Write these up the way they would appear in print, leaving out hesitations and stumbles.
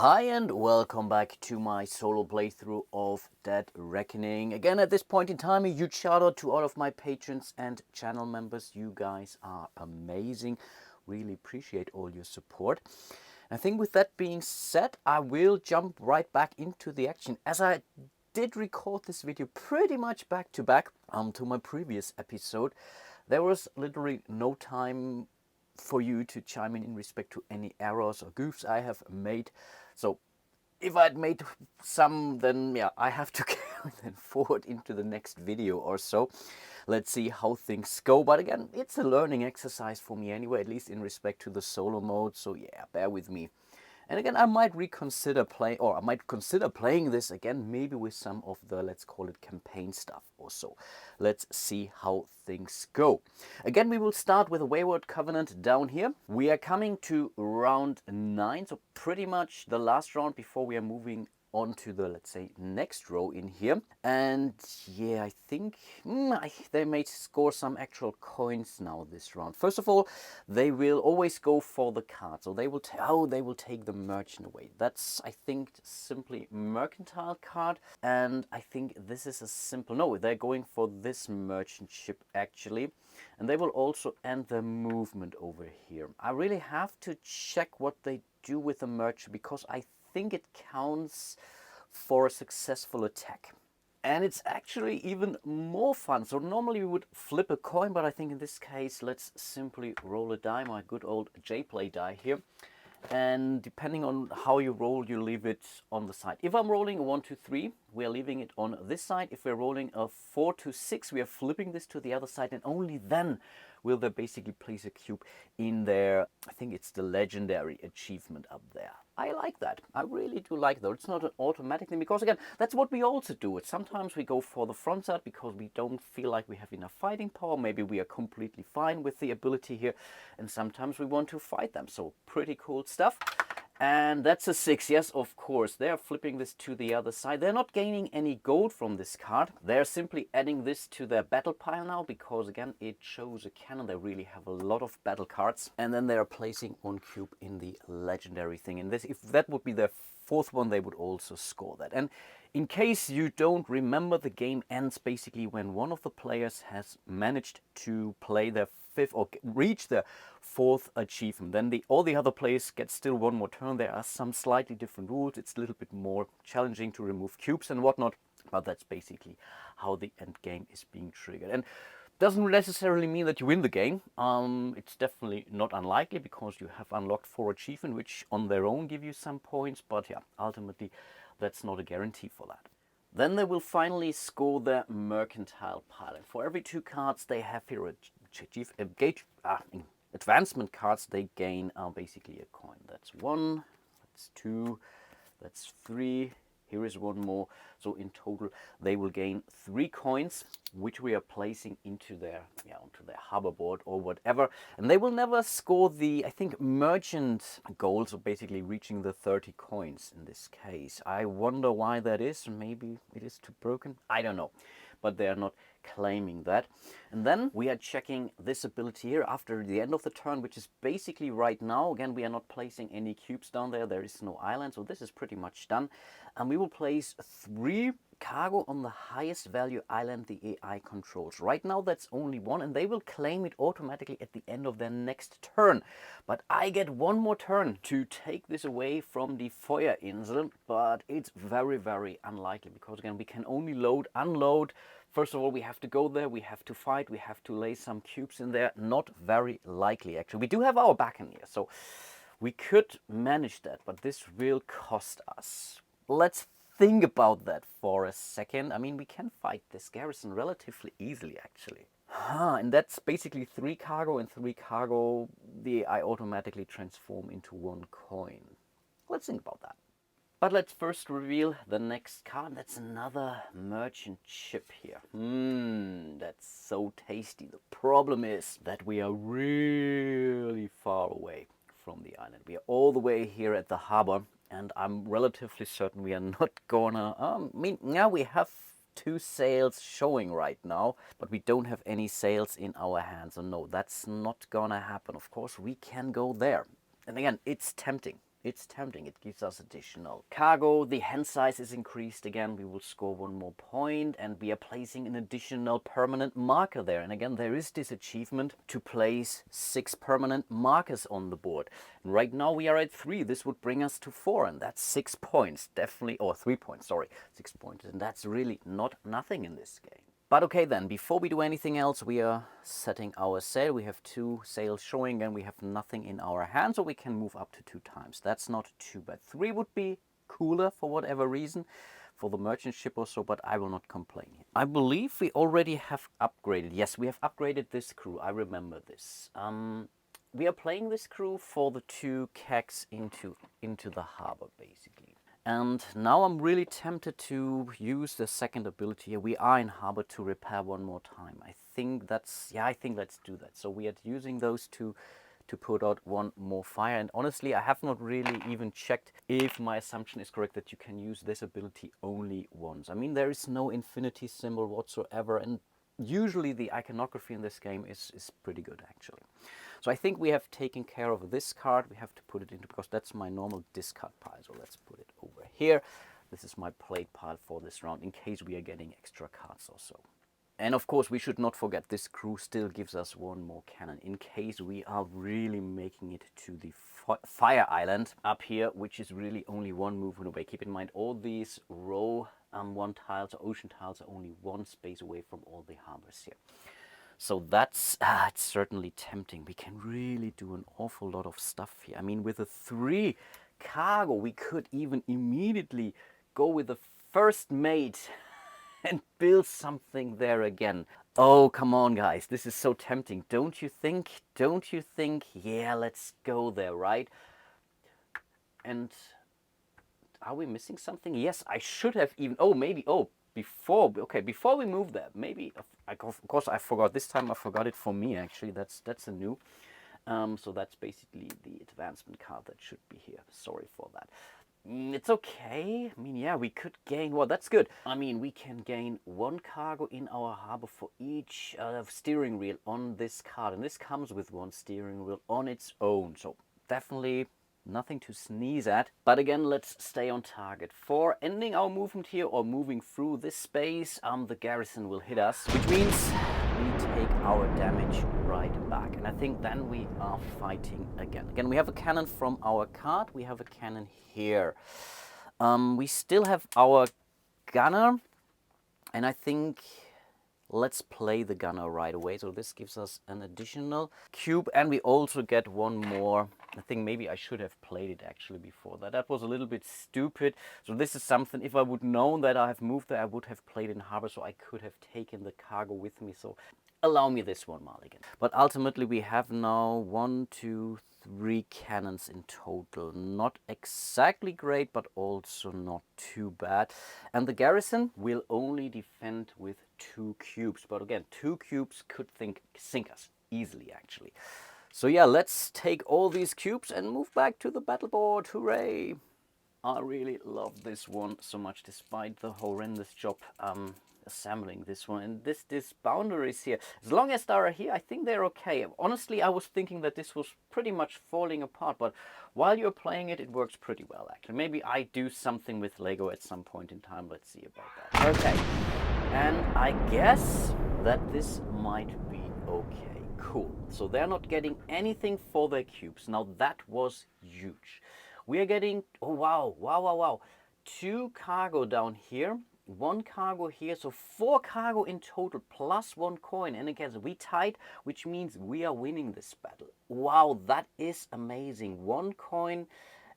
Hi and welcome back to my solo playthrough of Dead Reckoning. Again, at this point in time, a huge shout out to all of my patrons and channel members. You guys are amazing. Really appreciate all your support. I think with that being said, I will jump right back into the action, as I did record this video pretty much back to back to my previous episode. There was literally no time for you to chime in respect to any errors or goofs I have made. So if I'd made some, then yeah, I have to carry them forward into the next video or so. Let's see how things go. But again, it's a learning exercise for me anyway, at least in respect to the solo mode. So yeah, bear with me. And again, I might consider playing this again, maybe with some of the, let's call it, campaign stuff or so. Let's see how things go. Again, we will start with a Wayward Covenant down here. We are coming to round 9, so pretty much the last round before we are moving on to the, let's say, next row in here. And yeah, I think they may score some actual coins now this round. First of all, they will always go for the card, so they will take the merchant away. That's, I think, simply mercantile card, and I think this is a simple no. They're going for this merchant ship actually, and they will also end the movement over here. I really have to check what they do with the merchant, because I think it counts for a successful attack. And it's actually even more fun. So normally we would flip a coin, but I think in this case, let's simply roll a die, my good old J-Play die here. And depending on how you roll, you leave it on the side. If I'm rolling a 1, 2, 3, we're leaving it on this side. If we're rolling a 4 to 6, we are flipping this to the other side, and only then will they basically place a cube in there. I think it's the legendary achievement up there. I like that. I really do like that. It's not an automatic thing, because again, that's what we also do. Sometimes we go for the front side because we don't feel like we have enough fighting power. Maybe we are completely fine with the ability here, and sometimes we want to fight them. So pretty cool stuff. And that's a 6, yes, of course. They're flipping this to the other side. They're not gaining any gold from this card. They're simply adding this to their battle pile now, because again, it shows a cannon. They really have a lot of battle cards. And then they're placing 1 cube in the legendary thing. And this, if that would be their 4th one, they would also score that. And in case you don't remember, the game ends basically when one of the players has managed to play their 5th or reach their 4th achievement. Then all the other players get still 1 more turn. There are some slightly different rules. It's a little bit more challenging to remove cubes and whatnot, but that's basically how the end game is being triggered. And doesn't necessarily mean that you win the game. It's definitely not unlikely, because you have unlocked 4 achievements, which on their own give you some points, but yeah, ultimately that's not a guarantee for that. Then they will finally score their mercantile pile. And for every 2 cards they have here, advancement cards, they gain basically a coin. That's 1, that's 2, that's 3. Here is 1 more. So in total, they will gain 3 coins, which we are placing into their onto their hoverboard or whatever. And they will never score the, I think, merchant goal, so basically reaching the 30 coins in this case. I wonder why that is. Maybe it is too broken. I don't know. But they are not claiming that. And then we are checking this ability here after the end of the turn, which is basically right now. Again, we are not placing any cubes down there. There is no island, so this is pretty much done. And we will place 3 cargo on the highest value island the AI controls. Right now that's only 1, and they will claim it automatically at the end of their next turn. But I get 1 more turn to take this away from the Feuerinsel, but it's very, very unlikely, because again, we can only load, unload. First of all, we have to go there, we have to fight, we have to lay some cubes in there. Not very likely, actually. We do have our back in here, so we could manage that, but this will cost us. Let's think about that for a second. I mean, we can fight this garrison relatively easily, actually. And that's basically 3 cargo, and 3 cargo, I automatically transform into 1 coin. Let's think about that. But let's first reveal the next card. That's another merchant ship here. That's so tasty. The problem is that we are really far away from the island. We are all the way here at the harbor, and I'm relatively certain we are not gonna... now we have 2 sails showing right now, but we don't have any sails in our hands. So no, that's not gonna happen. Of course, we can go there. And again, it's tempting. It's tempting. It gives us additional cargo. The hand size is increased again. We will score 1 more point, and we are placing an additional permanent marker there. And again, there is this achievement to place 6 permanent markers on the board. And right now we are at 3. This would bring us to 4, and that's 6 points, definitely, or 3 points, sorry, 6 points. And that's really not nothing in this game. But okay then, before we do anything else, we are setting our sail. We have 2 sails showing and we have nothing in our hand, so we can move up to 2 times. That's not too bad. 3 would be cooler for whatever reason, for the merchant ship or so, but I will not complain. I believe we already have upgraded. Yes, we have upgraded this crew. I remember this. We are playing this crew for the 2 kegs into the harbor, basically. And now I'm really tempted to use the second ability here. We are in harbor to repair 1 more time. I think let's do that. So we are using those two to put out 1 more fire. And honestly, I have not really even checked if my assumption is correct that you can use this ability only once. I mean, there is no infinity symbol whatsoever, and usually the iconography in this game is pretty good actually. So I think we have taken care of this card. We have to put it into, because that's my normal discard pile. So let's put it over here. This is my plate pile for this round in case we are getting extra cards or so. And of course, we should not forget this crew still gives us 1 more cannon in case we are really making it to the fire island up here, which is really only 1 movement away. Keep in mind, all these row 1 tiles or ocean tiles are only 1 space away from all the harbors here. So that's it's certainly tempting. We can really do an awful lot of stuff here. I mean, with a 3 cargo, we could even immediately go with the first mate and build something there again. Oh, come on, guys. This is so tempting. Don't you think? Don't you think? Yeah, let's go there, right? And are we missing something? Yes, I should have even... Oh, maybe... Oh, before we move there, maybe... Of course, I forgot. This time I forgot it for me, actually. That's a new... so that's basically the advancement card that should be here. Sorry for that. It's okay. I mean, yeah, we could gain... Well, that's good. I mean, we can gain 1 cargo in our harbor for each steering wheel on this card. And this comes with 1 steering wheel on its own. So definitely nothing to sneeze at. But again, let's stay on target. For ending our movement here or moving through this space, the garrison will hit us, which means we take our damage right back. And I think then we are fighting again. Again, we have a cannon from our card. We have a cannon here. We still have our gunner. And I think let's play the gunner right away. So this gives us an additional cube. And we also get 1 more. I think maybe I should have played it actually before that. That was a little bit stupid. So this is something, if I would known that I have moved there, I would have played in harbor, so I could have taken the cargo with me. So allow me this 1, Mulligan. But ultimately we have now 1, 2, 3 cannons in total. Not exactly great, but also not too bad. And the garrison will only defend with 2 cubes. But again, 2 cubes could sink us easily actually. So yeah, let's take all these cubes and move back to the battle board. Hooray! I really love this one so much, despite the horrendous job assembling this one. And this boundaries here, as long as they are here, I think they're okay. Honestly, I was thinking that this was pretty much falling apart, but while you're playing it, it works pretty well actually. Maybe I do something with Lego at some point in time. Let's see about that. Okay, and I guess that this might be okay. Cool. So they're not getting anything for their cubes. Now that was huge. We are getting, oh wow, 2 cargo down here, 1 cargo here, so 4 cargo in total plus 1 coin. And again, we tied, which means we are winning this battle. Wow, that is amazing. 1 coin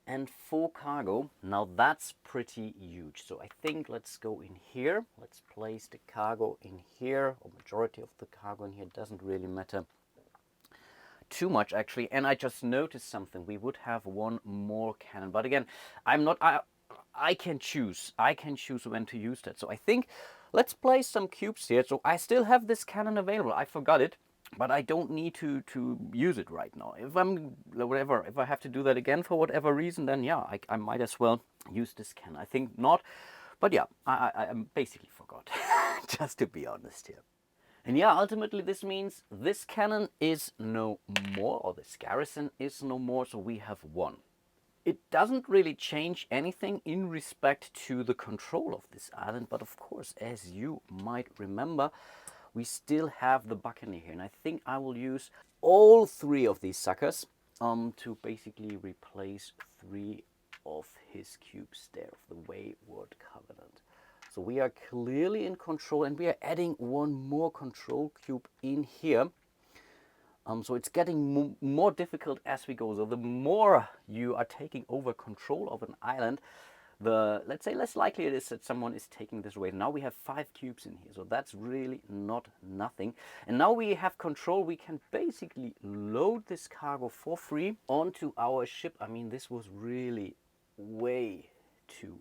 and 4 cargo. Now that's pretty huge. So I think let's go in here. Let's place the cargo in here, or majority of the cargo in here. Doesn't really matter too much actually. And I just noticed something. We would have 1 more cannon, but again, I can choose when to use that. So I think let's place some cubes here. So I still have this cannon available. I forgot it, but I don't need to use it right now. If I have to do that again for whatever reason, then yeah, I might as well use this cannon. I think not, but yeah, I basically forgot, just to be honest here. And yeah, ultimately this means this cannon is no more, or this garrison is no more, so we have won. It doesn't really change anything in respect to the control of this island, but of course, as you might remember, we still have the Buccaneer here, and I think I will use all three of these suckers to basically replace three of his cubes there of the Wayward Covenant. So we are clearly in control, and we are adding one more control cube in here. So it's getting more difficult as we go. So the more you are taking over control of an island, the, let's say, less likely it is that someone is taking this away. Now we have 5 cubes in here, so that's really not nothing. And now we have control. We can basically load this cargo for free onto our ship. I mean, this was really way too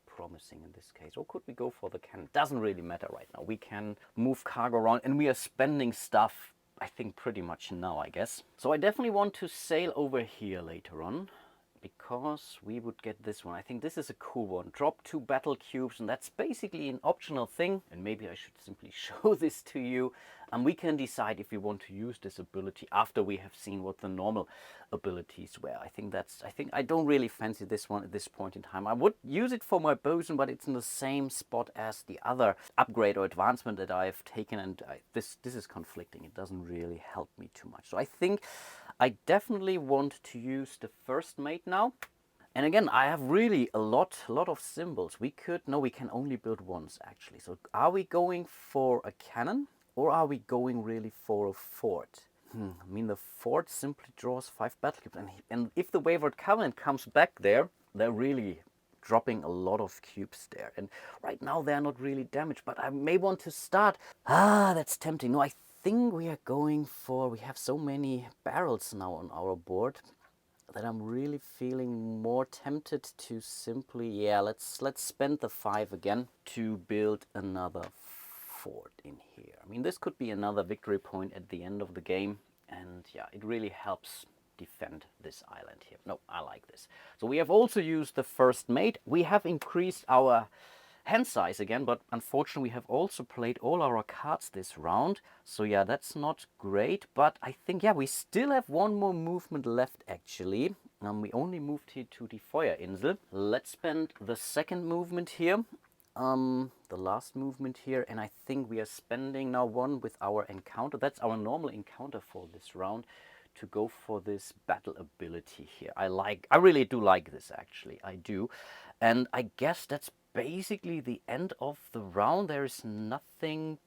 promising in this case. Or could we go for the cannon? Doesn't really matter right now. We can move cargo around, and we are spending stuff, I think, pretty much now, I guess. So I definitely want to sail over here later on, because we would get this one. I think this is a cool one. Drop 2 battle cubes, and that's basically an optional thing. And maybe I should simply show this to you. And we can decide if we want to use this ability after we have seen what the normal abilities were. I think I don't really fancy this one at this point in time. I would use it for my bosun, but it's in the same spot as the other upgrade or advancement that I've taken, and this is conflicting. It doesn't really help me too much. So I think I definitely want to use the first mate now. And again, I have really a lot of symbols. We can only build once actually. So are we going for a cannon, or are we going really for a fort? I mean, the fort simply draws 5 battle cubes, and if the Wayward Covenant comes back there, they're really dropping a lot of cubes there. And right now they're not really damaged, but I may want to start. That's tempting. No, I think we are going for, we have so many barrels now on our board that I'm really feeling more tempted to simply, yeah, let's spend the 5 again to build another fort in here. I mean, this could be another victory point at the end of the game, and yeah, it really helps defend this island here. No, I like this. So we have also used the first mate. We have increased our hand size again, but unfortunately we have also played all our cards this round. So yeah, that's not great, but I think, yeah, we still have one more movement left actually. We only moved here to the Feuerinsel. Let's spend the second movement here. The last movement here, and I think we are spending now one with our encounter. That's our normal encounter for this round, to go for this battle ability here. I really do like this actually, I do. And I guess that's basically the end of the round. There is nothing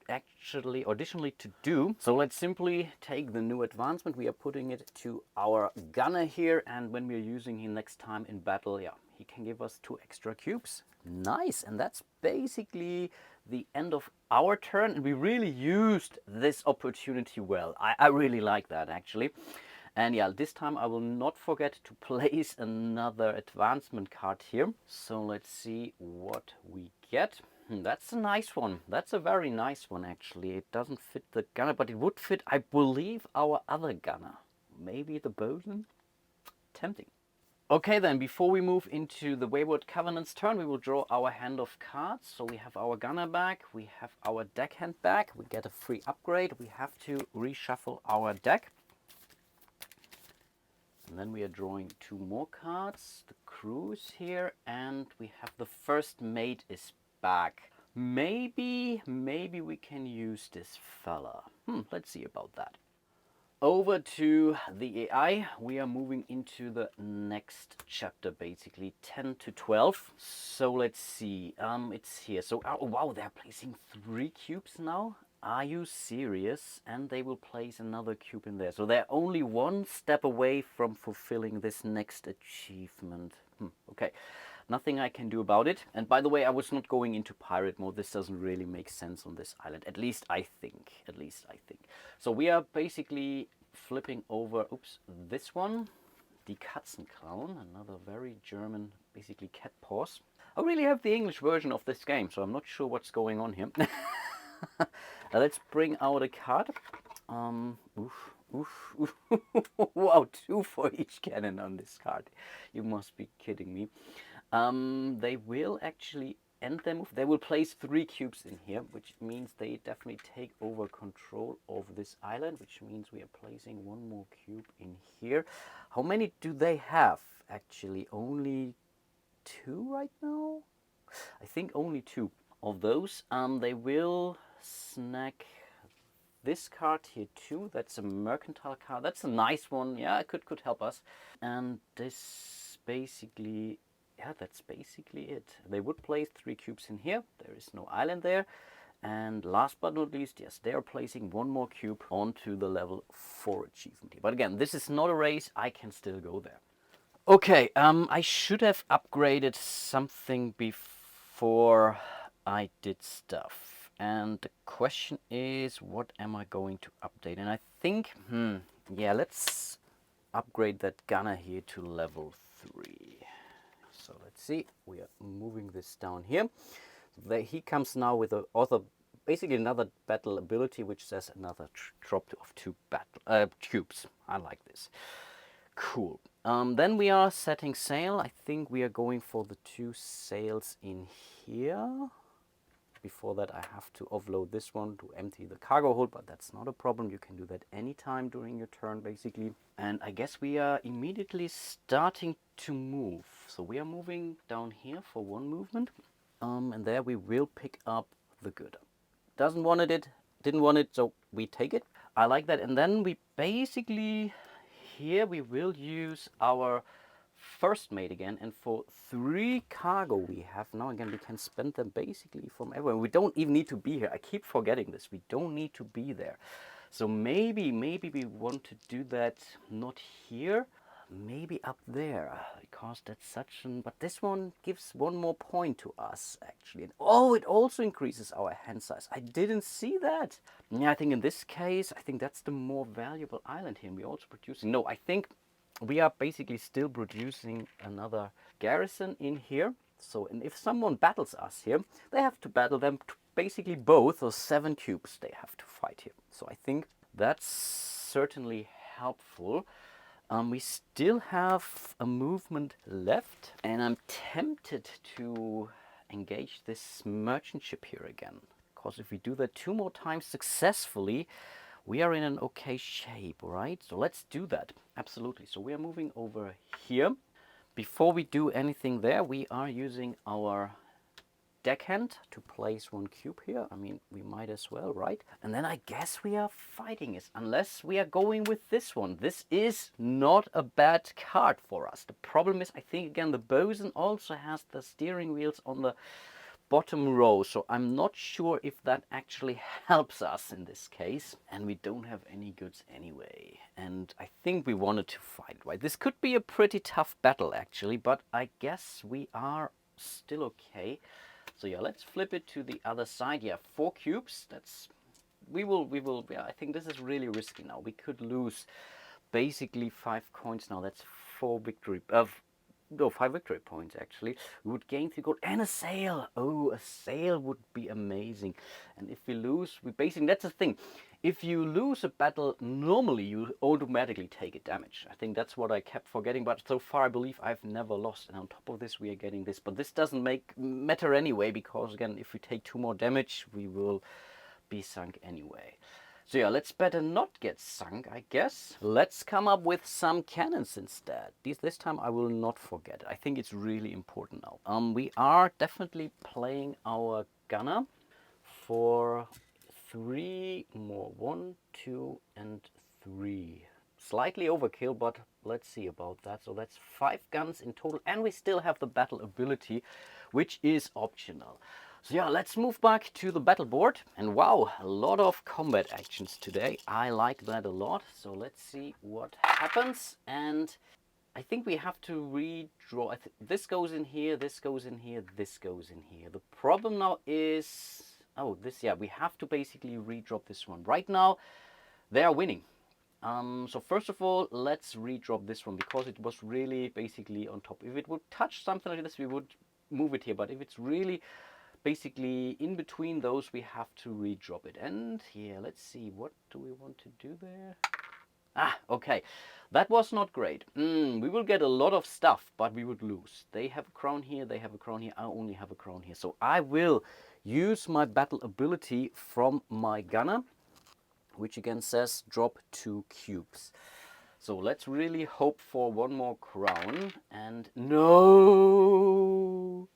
actually additionally to do. So let's simply take the new advancement. We are putting it to our gunner here, and when we're using him next time in battle, yeah, he can give us 2 extra cubes. Nice, and that's basically the end of our turn, and we really used this opportunity well. I really like that actually. And yeah, this time I will not forget to place another advancement card here. So let's see what we get. That's a nice one. That's a very nice one actually. It doesn't fit the gunner, but it would fit, I believe, our other gunner. Maybe the bosun? Tempting. Okay then, before we move into the Wayward Covenant's turn, we will draw our hand of cards. So we have our gunner back, we have our deckhand back, we get a free upgrade, we have to reshuffle our deck. And then we are drawing 2 more cards, the crew is here, and we have the first mate is back. Maybe we can use this fella. Let's see about that. Over to the AI, we are moving into the next chapter, basically 10 to 12. So let's see, it's here. So, oh wow, they're placing 3 cubes now. Are you serious? And they will place another cube in there. So they're only 1 step away from fulfilling this next achievement. Okay. Nothing I can do about it. And by the way, I was not going into pirate mode. This doesn't really make sense on this island. At least I think. So we are basically flipping over, this one. Die Katzenclown, another very German, basically cat paws. I really have the English version of this game, so I'm not sure what's going on here. Let's bring out a card. Wow, 2 for each cannon on this card. You must be kidding me. They will actually end their move. They will place 3 cubes in here, which means they definitely take over control of this island, which means we are placing 1 more cube in here. How many do they have? Actually, only 2 right now? I think only 2 of those. They will snack this card here too. That's a mercantile card. That's a nice one. Yeah, it could help us. And this basically, yeah, that's basically it. They would place 3 cubes in here. There is no island there. And last but not least, yes, they are placing 1 more cube onto the level 4 achievement. But again, this is not a race. I can still go there. Okay, I should have upgraded something before I did stuff. And the question is, what am I going to update? And I think, yeah, let's upgrade that gunner here to level 3. So let's see, we are moving this down here. So he comes now with basically another battle ability, which says another drop of 2 cubes. I like this. Cool. Then we are setting sail. I think we are going for the 2 sails in here. Before that, I have to offload this one to empty the cargo hold, but that's not a problem. You can do that anytime during your turn, basically. And I guess we are immediately starting to move. So we are moving down here for 1 movement. And there we will pick up the good. Didn't want it, so we take it. I like that. And then we basically, here we will use our first mate again, and for 3 cargo we have now, again, we can spend them basically from everywhere. We don't even need to be here. I keep forgetting this. We don't need to be there. So maybe we want to do that not here, maybe up there, because that's such an, but this one gives 1 more point to us actually. And oh, it also increases our hand size. I didn't see that. Yeah, I think in this case, I think that's the more valuable island here. And we're also producing, no, I think we are basically still producing another garrison in here. So, and if someone battles us here, they have to battle them basically both, or 7 cubes they have to fight here. So I think that's certainly helpful. We still have a movement left, and I'm tempted to engage this merchant ship here again. Because if we do that 2 more times successfully, we are in an okay shape, right? So let's do that. Absolutely. So we are moving over here. Before we do anything there, we are using our deckhand to place 1 cube here. I mean, we might as well, right? And then I guess we are fighting it, unless we are going with this one. This is not a bad card for us. The problem is, I think, again, the bosun also has the steering wheels on the bottom row, so I'm not sure if that actually helps us in this case. And we don't have any goods anyway, and I think we wanted to fight, right? This could be a pretty tough battle actually, but I guess we are still okay. So yeah, let's flip it to the other side. Yeah, 4 cubes. That's we will yeah, I think this is really risky now. We could lose basically 5 coins now. That's 4 victory no, 5 victory points actually. We would gain 3 gold and a sail. Oh, a sail would be amazing. And if we lose, we basically, that's the thing. If you lose a battle, normally you automatically take a damage. I think that's what I kept forgetting, but so far I believe I've never lost. And on top of this, we are getting this. But this doesn't matter anyway, because again, if we take 2 more damage, we will be sunk anyway. So yeah, let's better not get sunk, I guess. Let's come up with some cannons instead. This time I will not forget. I think it's really important now. We are definitely playing our gunner for 3 more. 1, 2, and 3. Slightly overkill, but let's see about that. So that's 5 guns in total, and we still have the battle ability, which is optional. So yeah, let's move back to the battle board. And wow, a lot of combat actions today. I like that a lot. So let's see what happens. And I think we have to redraw. This goes in here, this goes in here, this goes in here. The problem now is, oh, this, yeah, we have to basically redrop this one. Right now, they are winning. So first of all, let's redrop this one, because it was really basically on top. If it would touch something like this, we would move it here. But if it's really basically in between those, we have to redrop it. And yeah, let's see, what do we want to do there? Ah, okay. That was not great. We will get a lot of stuff, but we would lose. They have a crown here, they have a crown here, I only have a crown here. So I will use my battle ability from my gunner, which again says drop 2 cubes. So let's really hope for one more crown. And no!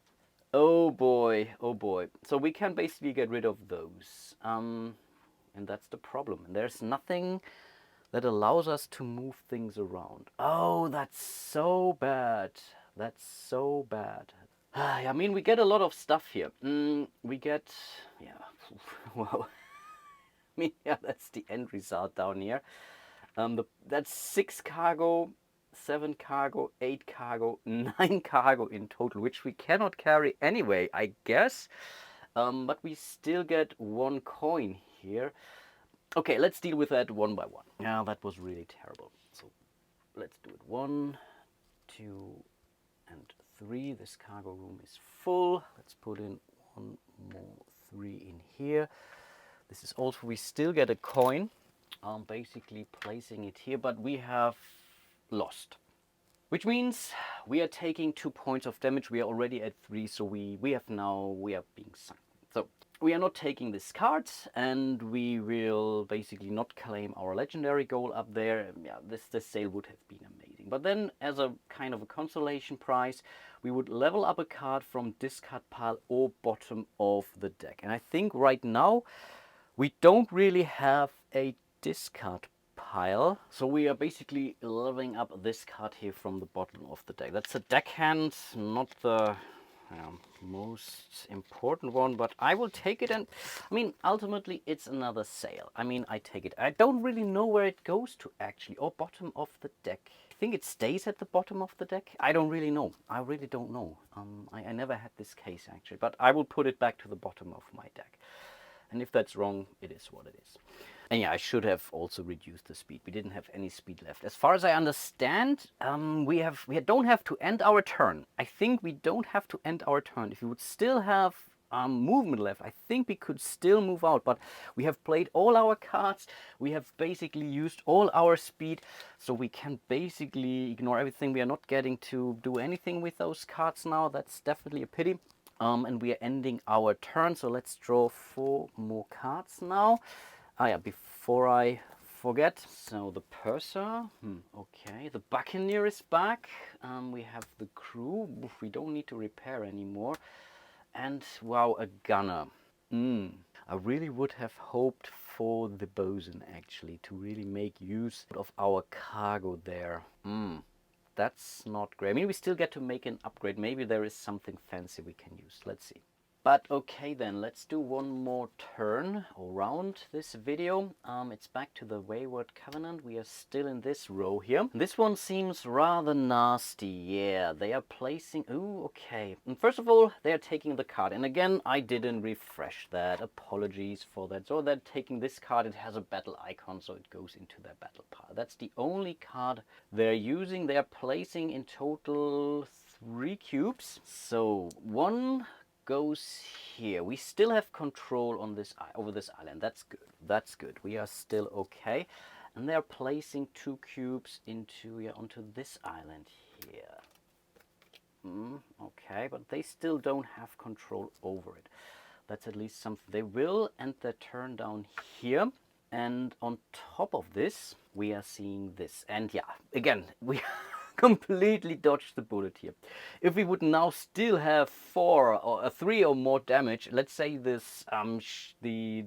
Oh boy, oh boy. So we can basically get rid of those. And that's the problem. And there's nothing that allows us to move things around. Oh, that's so bad. That's so bad. I mean, we get a lot of stuff here. We get, yeah, wow. I mean, yeah, that's the end result down here. That's 6 cargo, 7 cargo, 8 cargo, 9 cargo in total, which we cannot carry anyway, I guess. But we still get 1 coin here. Okay, let's deal with that one by one. Yeah, that was really terrible. So let's do it. 1, 2, and 3. This cargo room is full. Let's put in 1 more 3 in here. This is also, we still get a coin. Basically placing it here, but we have lost. Which means we are taking 2 points of damage. We are already at 3, so we are being sunk. So we are not taking this card, and we will basically not claim our legendary goal up there. Yeah, this sale would have been amazing. But then, as a kind of a consolation prize, we would level up a card from discard pile or bottom of the deck. And I think right now we don't really have a discard pile, so we are basically leveling up this card here from the bottom of the deck. That's a deckhand, not the most important one, but I will take it. And I mean, ultimately it's another sale. I mean, I take it. I don't really know where it goes to actually, or bottom of the deck. I think it stays at the bottom of the deck. I don't really know. I really don't know. I never had this case actually, but I will put it back to the bottom of my deck. And if that's wrong, it is what it is. And yeah, I should have also reduced the speed. We didn't have any speed left. As far as I understand, we don't have to end our turn. I think we don't have to end our turn. If we would still have movement left, I think we could still move out. But we have played all our cards. We have basically used all our speed. So we can basically ignore everything. We are not getting to do anything with those cards now. That's definitely a pity. And we are ending our turn, so let's draw 4 more cards now. Yeah, before I forget, so the purser, okay, the buccaneer is back. We have the crew, we don't need to repair anymore. And wow, a gunner. I really would have hoped for the bosun actually, to really make use of our cargo there. That's not great. I mean, we still get to make an upgrade. Maybe there is something fancy we can use. Let's see. But okay then, let's do one more turn around this video. It's back to the Wayward Covenant. We are still in this row here. This one seems rather nasty. Yeah, they are placing... Ooh, okay. And first of all, they are taking the card. And again, I didn't refresh that. Apologies for that. So they're taking this card. It has a battle icon, so it goes into their battle pile. That's the only card they're using. They are placing in total 3 cubes. So 1... goes here. We still have control on this over this island. That's good. That's good. We are still okay. And they're placing 2 cubes onto this island here. Okay, but they still don't have control over it. That's at least something. They will end their turn down here. And on top of this, we are seeing this. And yeah, again, we completely dodged the bullet here. If we would now still have 4 or 3 or more damage, let's say this the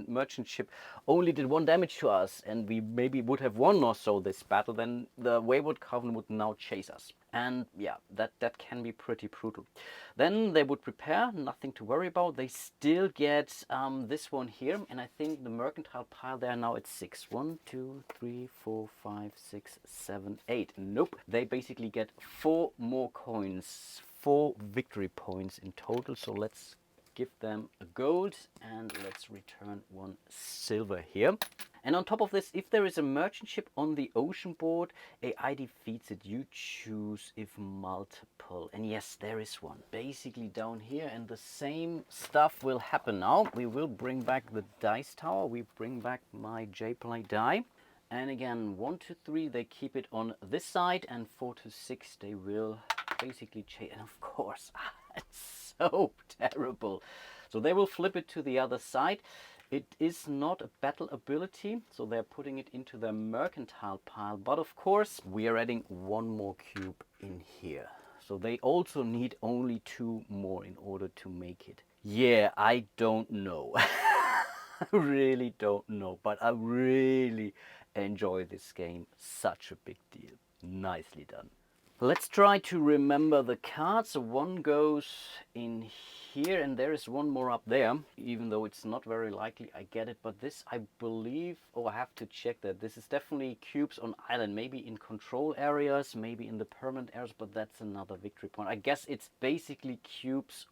merchant ship only did 1 damage to us, and we maybe would have won or so this battle, then the Wayward Covenant would now chase us. And yeah, that can be pretty brutal. Then they would prepare, nothing to worry about. They still get this one here, and I think the mercantile pile, they are now at 6. 1, 2, 3, 4, 5, 6, 7, 8. Nope. They basically get 4 more coins, 4 victory points in total. So let's give them a gold, and let's return 1 silver here. And on top of this, if there is a merchant ship on the ocean board, AI defeats it. You choose if multiple. And yes, there is one. Basically down here, and the same stuff will happen now. We will bring back the dice tower. We bring back my J-Play die. And again, 1 to 3, they keep it on this side, and 4 to 6, they will basically change. And of course, it's so terrible. So they will flip it to the other side. It is not a battle ability, so they're putting it into their mercantile pile. But of course, we are adding 1 more cube in here. So they also need only 2 more in order to make it. Yeah, I don't know. I really don't know, but I really enjoy this game. Such a big deal. Nicely done. Let's try to remember the cards. So 1 goes in here, and there is 1 more up there, even though it's not very likely I get it. But this, I believe, oh, I have to check that. This is definitely cubes on island, maybe in control areas, maybe in the permanent areas, but that's another victory point. I guess it's basically cubes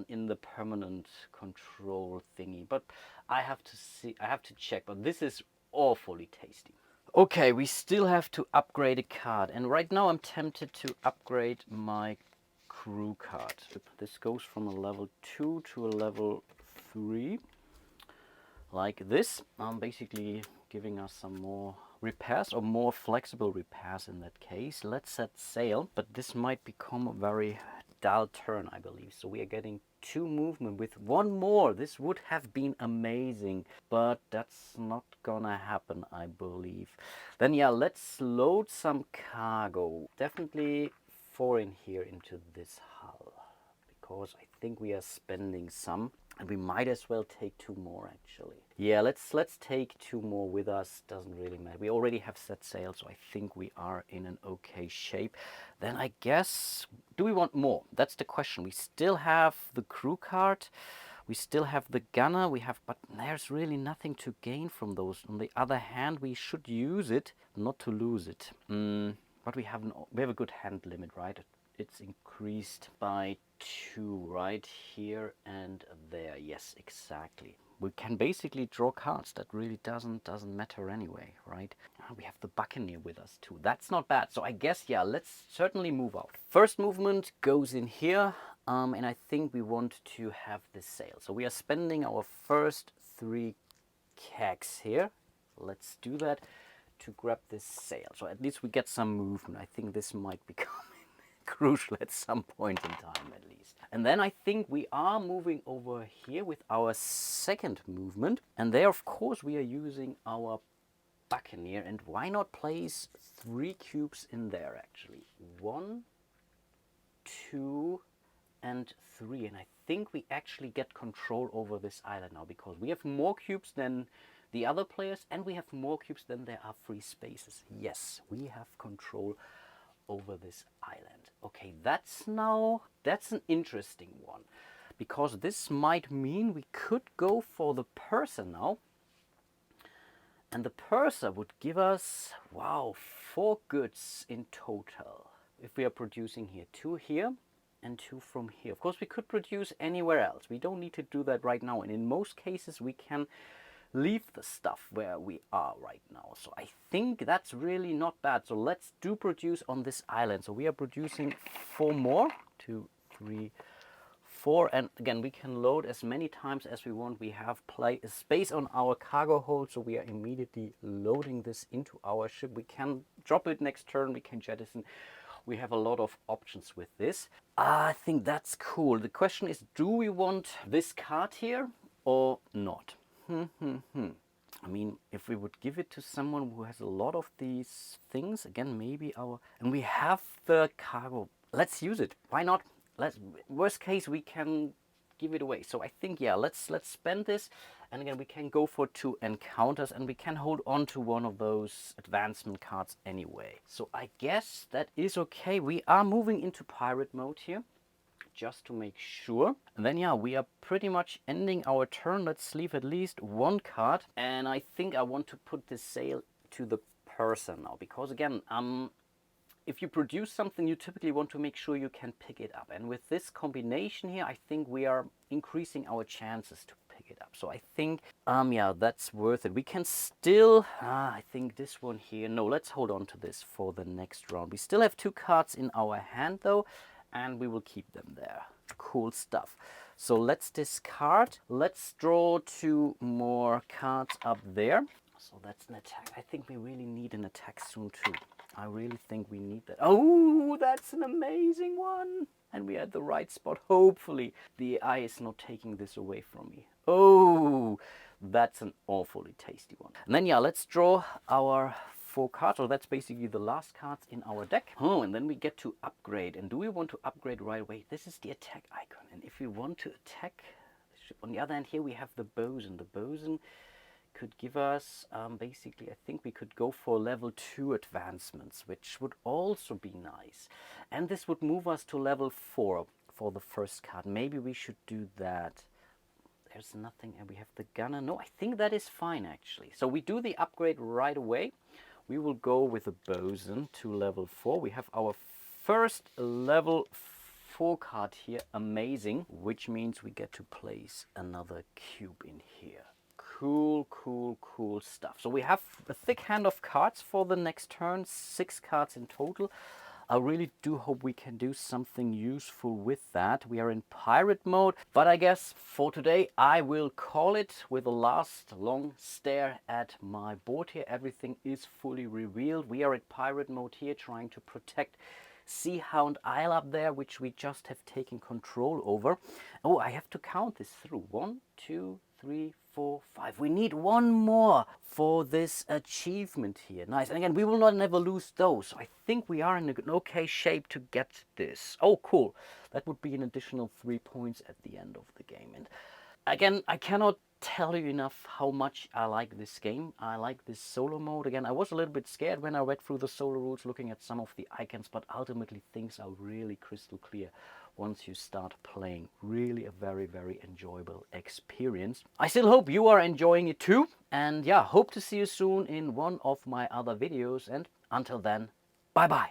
in the permanent control thingy, but I have to see, I have to check. But this is awfully tasty. Okay, we still have to upgrade a card, and right now I'm tempted to upgrade my crew card. This goes from a level 2 to a level 3, like this. I'm basically giving us some more repairs, or more flexible repairs in that case. Let's set sail, but this might become a very dull turn, I believe. So we are getting 2 movement with 1 more. This would have been amazing, but that's not gonna happen, I believe. Then yeah, let's load some cargo. Definitely 4 in here into this hull, because I think we are spending some, and we might as well take 2 more actually. Yeah, let's take 2 more with us. Doesn't really matter. We already have set sail, so I think we are in an okay shape. Then I guess, do we want more? That's the question. We still have the crew card, we still have the gunner, but there's really nothing to gain from those. On the other hand, we should use it, not to lose it. But we have a good hand limit, right? It's increased by 2 right here and there. Yes, exactly. We can basically draw cards. That really doesn't matter anyway, right? We have the Buccaneer with us too. That's not bad. So I guess, yeah, let's certainly move out. First movement goes in here, and I think we want to have this sail. So we are spending our first 3 kegs here. Let's do that to grab this sail. So at least we get some movement. I think this might become crucial at some point in time at least. And then I think we are moving over here with our second movement, and there of course we are using our Buccaneer, and why not place 3 cubes in there actually. 1, 2 and 3, and I think we actually get control over this island now, because we have more cubes than the other players, and we have more cubes than there are free spaces. Yes, we have control over this island. Okay, that's an interesting one, because this might mean we could go for the purser now, and the purser would give us, wow, 4 goods in total. If we are producing here 2 here and 2 from here. Of course, we could produce anywhere else. We don't need to do that right now, and in most cases we can leave the stuff where we are right now. So I think that's really not bad. So let's do produce on this island. So we are producing 4 more. 2, 3, 4, and again we can load as many times as we want. We have space on our cargo hold, so we are immediately loading this into our ship. We can drop it next turn, we can jettison. We have a lot of options with this. I think that's cool. The question is, do we want this card here or not? I mean, if we would give it to someone who has a lot of these things, again, maybe and we have the cargo. Let's use it. Why not? Worst case, we can give it away. So I think, yeah, let's spend this. And again, we can go for 2 encounters, and we can hold on to one of those advancement cards anyway. So I guess that is okay. We are moving into pirate mode here, just to make sure. And then yeah, we are pretty much ending our turn. Let's leave at least 1 card, and I think I want to put this sail to the purser now, because again, if you produce something, you typically want to make sure you can pick it up, and with this combination here, I think we are increasing our chances to pick it up. So I think yeah, that's worth it. We can still I think this one here, no, let's hold on to this for the next round. We still have 2 cards in our hand though, and we will keep them there. Cool stuff. So let's discard. Let's draw 2 more cards up there. So that's an attack. I think we really need an attack soon too. I really think we need that. Oh, that's an amazing one. And we are at the right spot. Hopefully the AI is not taking this away from me. Oh, that's an awfully tasty one. And then, yeah, let's draw our 4 cards. So that's basically the last cards in our deck. Oh, and then we get to upgrade. And do we want to upgrade right away? This is the attack icon. And if we want to attack the ship, on the other hand, here we have the bosun. The bosun could give us, basically, I think we could go for level 2 advancements, which would also be nice. And this would move us to level 4 for the first card. Maybe we should do that. There's nothing, and we have the gunner. No, I think that is fine, actually. So we do the upgrade right away. We will go with the bosun to level 4. We have our first level 4 card here. Amazing. Which means we get to place another cube in here. Cool, cool, cool stuff. So we have a thick hand of cards for the next turn, 6 cards in total. I really do hope we can do something useful with that. We are in pirate mode, but I guess for today I will call it with a last long stare at my board here. Everything is fully revealed. We are at pirate mode here, trying to protect Sea Hound Isle up there, which we just have taken control over. Oh, I have to count this through. 1, 2, 3, 4, 5. We need one more for this achievement here. Nice. And again, we will not never lose those. So I think we are in an okay shape to get this. Oh, cool. That would be an additional 3 points at the end of the game. And again, I cannot tell you enough how much I like this game. I like this solo mode. Again, I was a little bit scared when I read through the solo rules, looking at some of the icons, but ultimately things are really crystal clear once you start playing. Really a very, very enjoyable experience. I still hope you are enjoying it too. And yeah, hope to see you soon in one of my other videos. And until then, bye bye.